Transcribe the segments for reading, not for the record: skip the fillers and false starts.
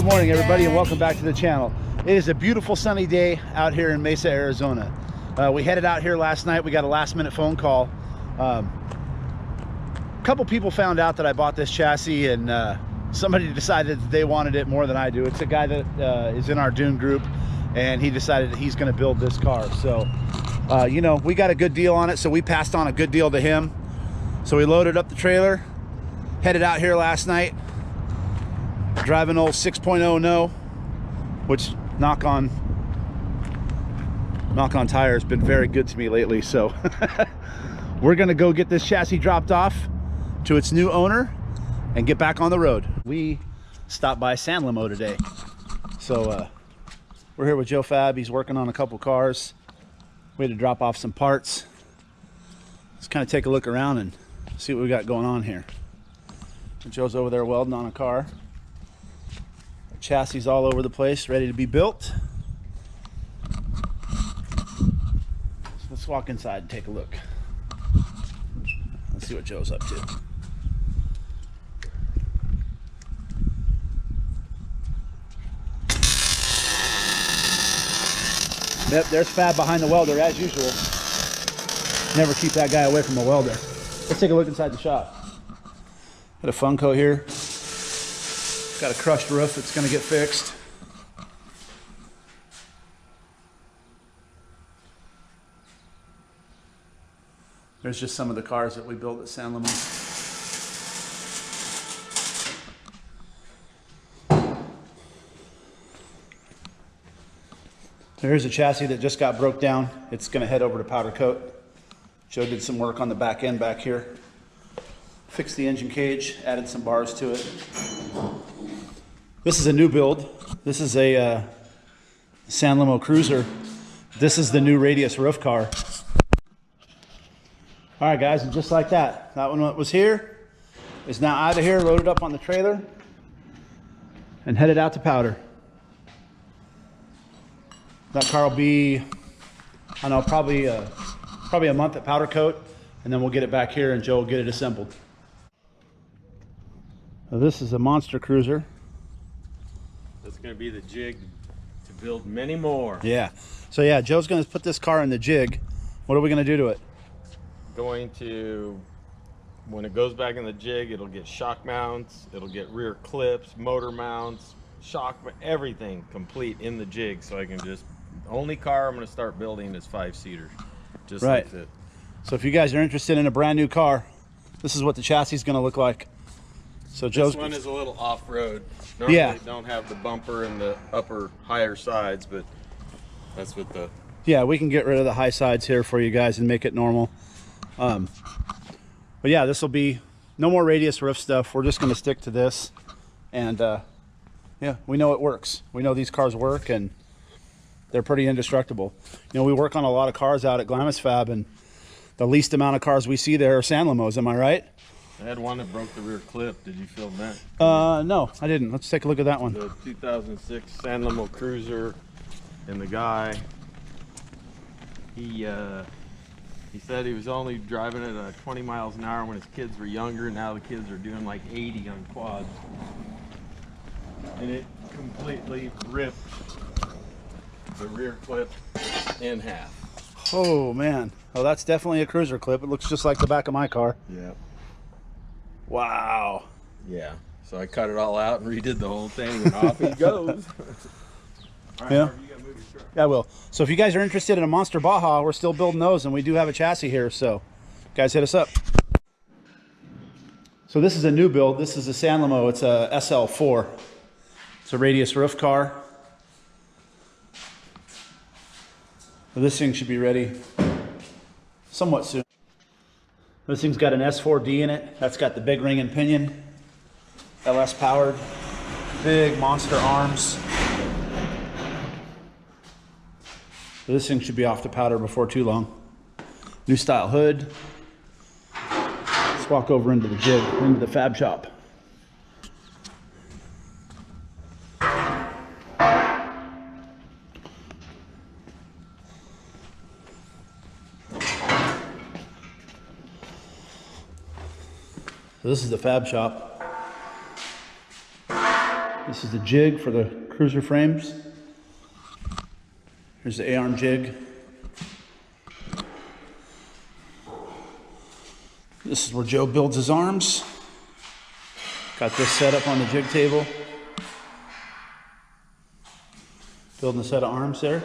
morning, everybody, and welcome back to the channel. It is a beautiful sunny day out here in Mesa, Arizona. We headed out here last night. We got a last-minute phone call. A couple people found out that I bought this chassis, and somebody decided that they wanted it more than I do. It's a guy that is in our Dune group, and he decided that he's going to build this car. So, you know, we got a good deal on it, so we passed on a good deal to him. So we loaded up the trailer, headed out here last night, driving old 6.0 no, which knock on tire has been very good to me lately. So we're gonna go get this chassis dropped off to its new owner and get back on the road. We stopped by Limo today, so we're here with Joe Fab. He's working on a couple cars. We had to drop off some parts. Let's kind of take a look around and see what we got going on here. Joe's over there welding on a car. Chassis all over the place, ready to be built. So let's walk inside and take a look. Let's see what Joe's up to. Yep, there's Fab behind the welder as usual. Never keep that guy away from a welder. Let's take a look inside the shop. Got a Funko here. Got a crushed roof that's going to get fixed. There's just some of the cars that we built at San Limo. There's a chassis that just got broke down. It's going to head over to powder coat. Joe did some work on the back end back here. Fixed the engine cage, added some bars to it. This is a new build. This is a San Limo Cruiser. This is the new radius roof car. All right, guys, and just like that, that one was here is now out of here, loaded up on the trailer, and headed out to powder. That car will be, I don't know, probably a month at powder coat, and then we'll get it back here, and Joe will get it assembled. So this is a monster cruiser. That's going to be the jig to build many more. Yeah. So yeah, Joe's going to put this car in the jig. What are we going to do to it? Going to, when it goes back in the jig, it'll get shock mounts, it'll get rear clips, motor mounts, shock, everything complete in the jig. So I can just, the only car I'm going to start building is 5-seaters. Just right. like that. So if you guys are interested in a brand new car, this is what the chassis is going to look like. So Joe's This one is a little off-road. Normally yeah. don't have the bumper and the upper higher sides, but that's what the... Yeah, we can get rid of the high sides here for you guys and make it normal. But yeah, this will be no more radius roof stuff. We're just going to stick to this. And yeah, we know it works. We know these cars work, and they're pretty indestructible. You know, we work on a lot of cars out at Glamis Fab, and the least amount of cars we see there are San Limos. Am I right? I had one that broke the rear clip. Did you film that? No, I didn't. Let's take a look at that one. The 2006 San Limo Cruiser, and the guy, he said he was only driving at 20 miles an hour when his kids were younger. Now the kids are doing like 80 on quads, and it completely ripped the rear clip in half. Oh man, oh that's definitely a cruiser clip. It looks just like the back of my car. Yeah. Wow. Yeah. So I cut it all out and redid the whole thing, and off he goes. All right, yeah. Harvey, you gotta move your truck. Yeah, I will. So if you guys are interested in a Monster Baja, we're still building those, and we do have a chassis here. So guys, hit us up. So this is a new build. This is a San Limo. It's a SL4. It's a radius roof car. So this thing should be ready somewhat soon. This thing's got an S4D in it. That's got the big ring and pinion, LS powered, big monster arms. So this thing should be off to powder before too long. New style hood. Let's walk over into the jig, into the fab shop. So this is the fab shop. This is the jig for the cruiser frames. Here's the A-arm jig. This is where Joe builds his arms. Got this set up on the jig table. Building a set of arms there.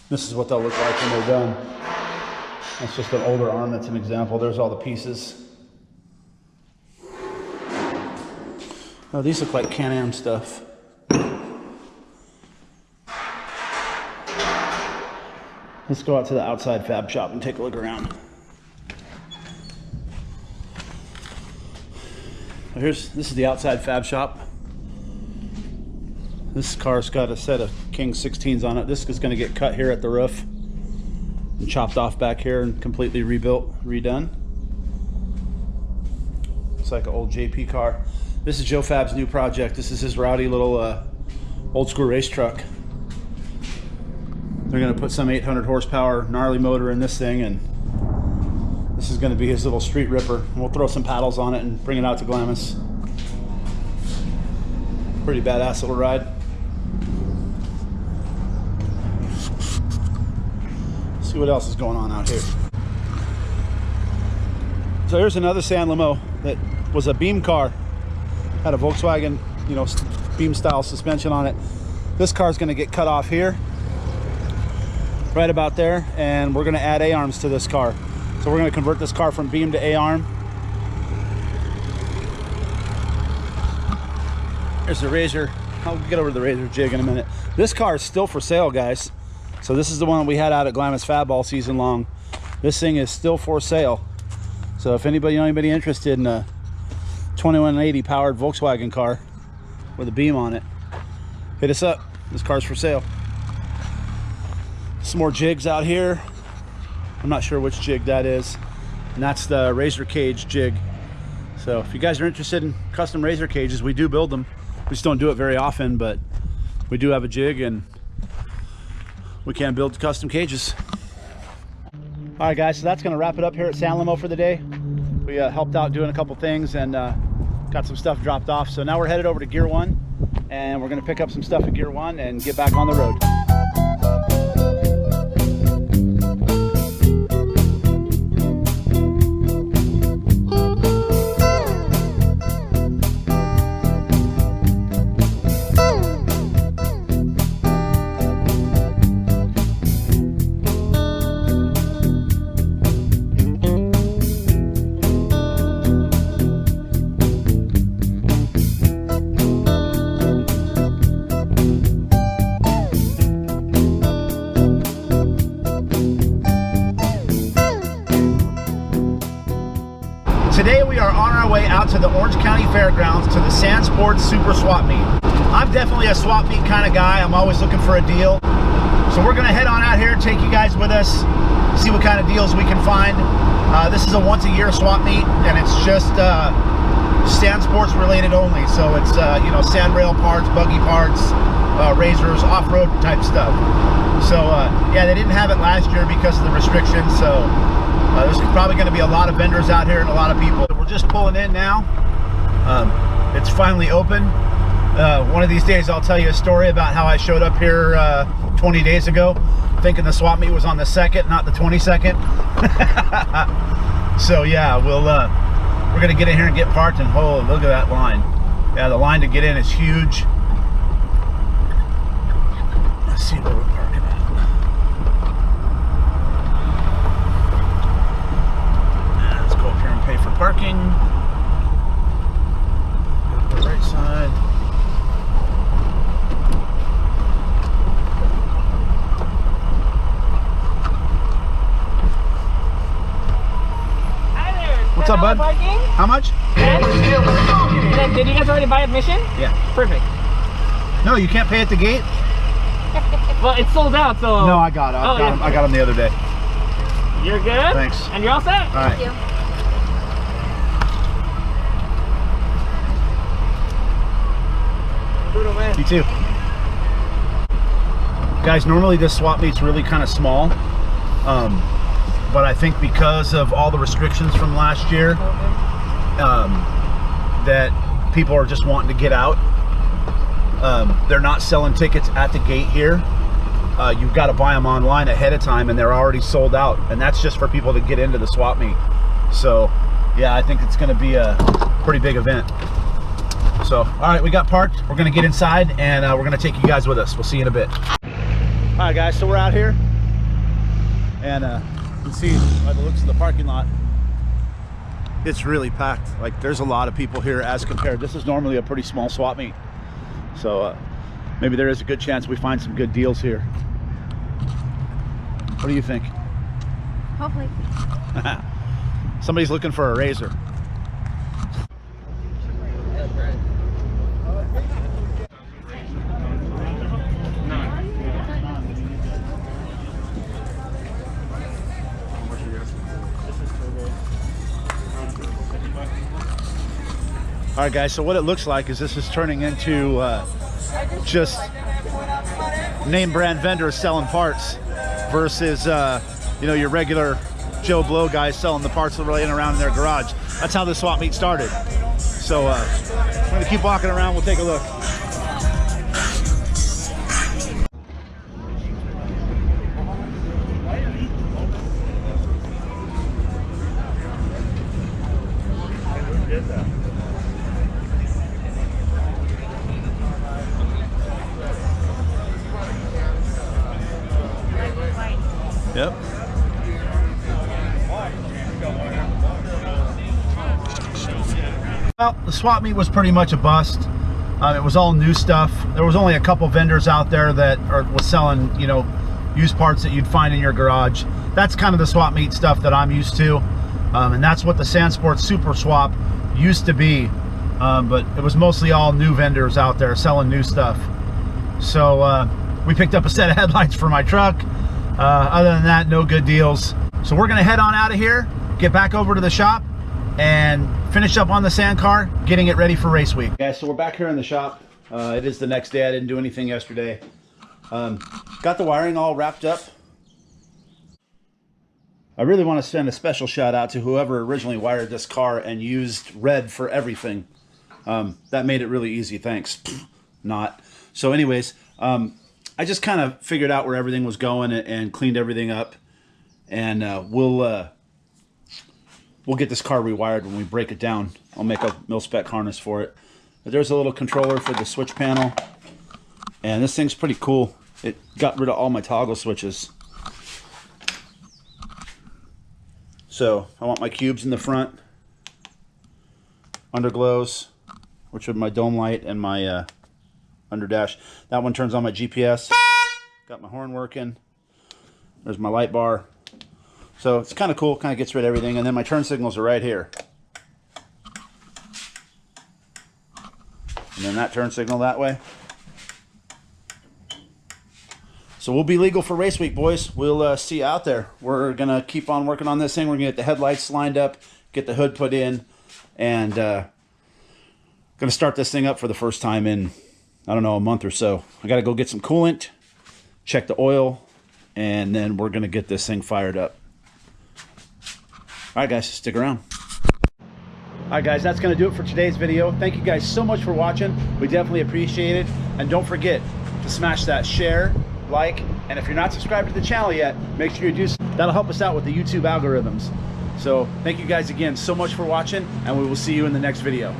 This is what they'll look like when they're done. That's just an older arm, that's an example. There's all the pieces. Oh, these look like Can-Am stuff. Let's go out to the outside fab shop and take a look around. This is the outside fab shop. This car's got a set of King 16s on it. This is going to get cut here at the roof and chopped off back here and completely rebuilt, redone. It's like an old JP car. This is Joe Fab's new project. This is his rowdy little old school race truck. They're going to put some 800 horsepower gnarly motor in this thing, and this is going to be his little street ripper. We'll throw some paddles on it and bring it out to Glamis. Pretty badass little ride. See what else is going on out here. So here's another sand limo that was a beam car. Had a Volkswagen, you know, beam style suspension on it. This car is going to get cut off here, right about there, and we're going to add A-arms to this car. So we're going to convert this car from beam to A-arm. There's the Razor. I'll get over to the Razor jig in a minute. This car is still for sale, guys. So this is the one that we had out at Glamis Fab all season long. This thing is still for sale. So if anybody interested in a 2180 powered Volkswagen car with a beam on it, hit us up. This car's for sale. Some more jigs out here. I'm not sure which jig that is, and that's the Razor cage jig. So if you guys are interested in custom Razor cages, we do build them. We just don't do it very often, but we do have a jig and we can build custom cages. All right, guys, so that's going to wrap it up here at San Limo for the day. We helped out doing a couple things and got some stuff dropped off. So now we're headed over to Gear One, and we're going to pick up some stuff at Gear One and get back on the road. Today we are on our way out to the Orange County Fairgrounds to the Sand Sports Super Swap Meet. I'm definitely a swap meet kind of guy. I'm always looking for a deal. So we're going to head on out here, take you guys with us, see what kind of deals we can find. This is a once-a-year swap meet, and it's just sand sports related only. So it's you know, sand rail parts, buggy parts, razors, off-road type stuff. So yeah, they didn't have it last year because of the restrictions. So there's probably going to be a lot of vendors out here and a lot of people. We're just pulling in now. It's finally open. One of these days I'll tell you a story about how I showed up here 20 days ago thinking the swap meet was on the 2nd, not the 22nd. So yeah, we're going to get in here and get parked, and oh, look at that line. Yeah, the line to get in is huge. Let's see where we're parking at. Let's go up here and pay for parking. Go to the right side. What's up, bud? Parking? How much? And then, did you guys already buy admission? Yeah. Perfect. No, you can't pay at the gate? Well, it's sold out, so... No, I got it. I got them the other day. You're good? Thanks. And you're all set? All right. Thank you. Brutal, man. You too. Guys, normally this swap meet's really kind of small. but I think because of all the restrictions from last year, that people are just wanting to get out. They're not selling tickets at the gate here. You've got to buy them online ahead of time, and they're already sold out, and that's just for people to get into the swap meet. So yeah, I think it's going to be a pretty big event. So all right, we got parked. We're going to get inside, and we're going to take you guys with us. We'll see you in a bit. All right guys, so we're out here, and you can see by the looks of the parking lot, it's really packed. Like, there's a lot of people here as compared. This is normally a pretty small swap meet, so maybe there is a good chance we find some good deals here. What do you think? Hopefully. Somebody's looking for a razor. All right guys, so what it looks like is this is turning into just name brand vendors selling parts versus you know, your regular Joe Blow guys selling the parts that are laying around in their garage. That's how the swap meet started. So we're gonna keep walking around. We'll take a look. Yep. Well, the swap meet was pretty much a bust. It was all new stuff. There was only a couple vendors out there that was selling, you know, used parts that you'd find in your garage. That's kind of the swap meet stuff that I'm used to, and that's what the Sand Sports Super Swap used to be. But it was mostly all new vendors out there selling new stuff. So we picked up a set of headlights for my truck. Other than that, no good deals. So we're gonna head on out of here, get back over to the shop, and finish up on the sand car, getting it ready for race week. Guys, so we're back here in the shop. It is the next day. I didn't do anything yesterday. Got the wiring all wrapped up. I really want to send a special shout out to whoever originally wired this car and used red for everything. That made it really easy. Thanks. Not. So anyways, I just kind of figured out where everything was going and cleaned everything up, and we'll get this car rewired when we break it down. I'll make a mil-spec harness for it. But there's a little controller for the switch panel, and this thing's pretty cool. It got rid of all my toggle switches. So I want my cubes in the front, underglows, which are my dome light, and my under dash. That one turns on my GPS. Got my horn working. There's my light bar. So it's kind of cool, kind of gets rid of everything. And then my turn signals are right here. And then that turn signal that way. So we'll be legal for race week, boys. We'll see you out there. We're going to keep on working on this thing. We're going to get the headlights lined up, get the hood put in, and going to start this thing up for the first time in, I don't know, a month or so. I got to go get some coolant, check the oil, and then we're going to get this thing fired up. All right, guys, stick around. All right, guys, that's going to do it for today's video. Thank you guys so much for watching. We definitely appreciate it. And don't forget to smash that share, like, and if you're not subscribed to the channel yet, make sure you do so. That'll help us out with the YouTube algorithms. So thank you guys again so much for watching, and we will see you in the next video.